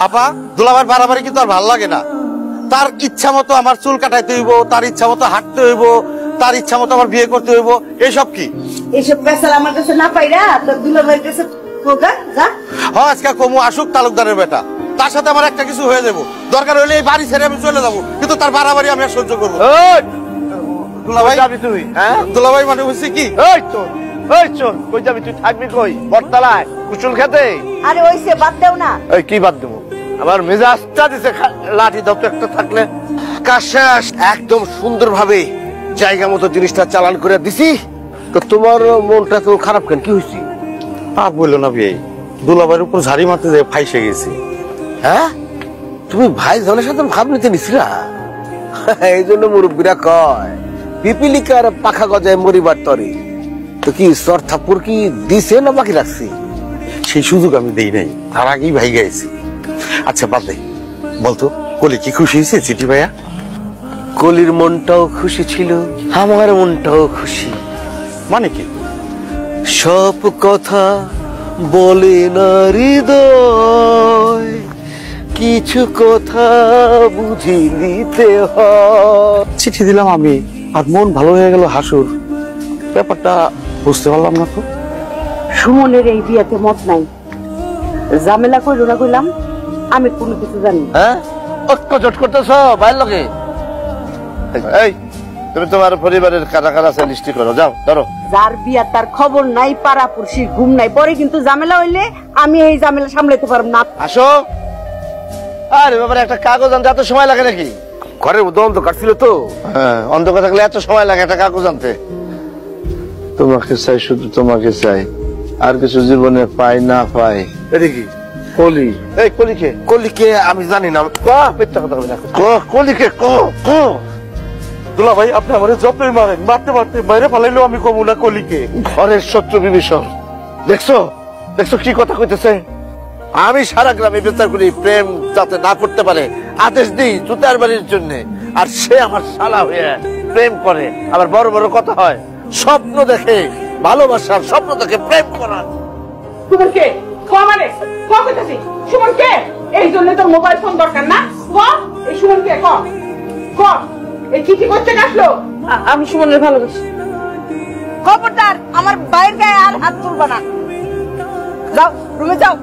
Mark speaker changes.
Speaker 1: আপা দুলাভাইয়ের বাড়াবাড়ি কিন্তু আর ভালো লাগে না। তার ইচ্ছা মতো আমার চুল কাটাইতে হইব, তার ইচ্ছা মতো হাঁটতে হইব, তার ইচ্ছা মতো আমার বিয়ে করতে হইব, এইসব কি?
Speaker 2: এইসব পেশাল আমার কাছে না পাইরা তোর দুলাভাইয়ের কাছে কোগা যা।
Speaker 1: হ্যাঁ আজকে কমু আসুক তালুকদারের বেটা, তার সাথে আমার একটা কিছু হয়ে যাবো, দরকার হইলে এই বাড়ি ছেড়ে আমি চলে যাবো, কিন্তু তার বাড়াবাড়ি আমি আর সহ্য করবো। দুলাভাই যাবি তুই? হ্যাঁ দুলাভাই মানে হচ্ছে কি?
Speaker 3: এই তো এই চল, কই যাবি তুই? থাকবি কই? বটতলায় কুশল খেতে?
Speaker 2: আরে ওইসে বাদ দেও না।
Speaker 3: এই কি বাদ দেবো? আমার মেজাজটা দিছে লাঠি দপ্তর একটা থাকলে। কাজ শেষ, একদম সুন্দরভাবে জায়গা মতো জিনিসটা চালান করে দিছি। তো তোমার মনটা তো খারাপ কেন? কি হয়েছে?
Speaker 1: আর বললো না বিয়ে, দুলাভাইয়ের উপর ঝাড়ি মারতে যে ফাইসে গেছি।
Speaker 3: হ্যাঁ তুমি ভাই জনের সাথে ভাব নিতে নিছিলা? এই জন্য মুরব্বীরা কয় পিপিলিকার পাখা গজায় মরিবার তরে। তো কি সর থাপ্পর কি দিছে না বাকি রাখছি?
Speaker 1: সেই সুযোগ আমি দেই নাই, তার আগেই ভাই গেছি। আচ্ছা বাদ দে, বলতো কলি কি খুশি হয়েছে চিঠি ভাইয়া?
Speaker 3: কলির মনটাও খুশি ছিল, আমার মনটাও খুশি।
Speaker 1: মানে কি?
Speaker 3: সব কথা বলে না হৃদয়, কিছু কথা বুঝি নিতে হয়।
Speaker 1: চিঠি দিলাম আমি, আর মন ভালো হয়ে গেল হাসুর। ব্যাপারটা বুঝতে পারলাম না তো।
Speaker 2: সুমনের এই বিয়াতে মত নাই, ঝামেলা কইলো না কইলাম, আমি কোনো কিছু জানি না।
Speaker 3: হ্যাঁ জট করতেছ ভাইয়ের লগে? এই তুমি তোমার পরিবারের কারা কারা আছে লিস্টি করো, যাও ধরো।
Speaker 2: যার বিয়া তার খবর নাই, পাড়াপড়শির ঘুম নাই, পরে কিন্তু ঝামেলা হইলে আমি এই ঝামেলা সামলাইতে পারব না।
Speaker 3: আসো। আরে বাবার একটা কাগজ আনতে এত সময় লাগে নাকি? ঘরের মধ্যে অন্ধকার ছিল তো। হ্যাঁ অন্ধকার থাকলে এত সময় লাগে একটা কাগজ আনতে? তোমাকে চাই, শুধু তোমাকে চাই, আর কিছু জীবনে পাই না পাই। এটা কি কলি? এই কলিকে, কলিকে আমি জানি না। মিথ্যা কথা বলি না। কলিকে
Speaker 1: দুলা ভাই আপনি আমার যতই মারেন, মারতে মারতে বাইরে ফালাইলেও আমি কমু না কলিকে।
Speaker 3: ঘরের শত্রু বিভীষণ। দেখছো দেখছো কি কথা কইতেছে? আমি সারা গ্রামে বিচার করি প্রেম যাতে না করতে পারে, আদেশ দিই জুতার বাড়ির জন্য, আর সে আমার শালা হয়ে প্রেম করে, আবার বড় বড় কথা হয়, স্বপ্ন দেখে, ভালোবাসার স্বপ্ন দেখে প্রেম করার।
Speaker 4: সুমন কে? মানে কইতাছি সুমন কে? এই জন্য তোর মোবাইল ফোন দরকার না? এই সুমন কে? এই চিঠি করতে আসলো?
Speaker 2: আমি সুমনের ভালোবাসি। খবরদার আমার বাইরে গায়ে আর হাত তুলবা না। যাও রুমে যাও।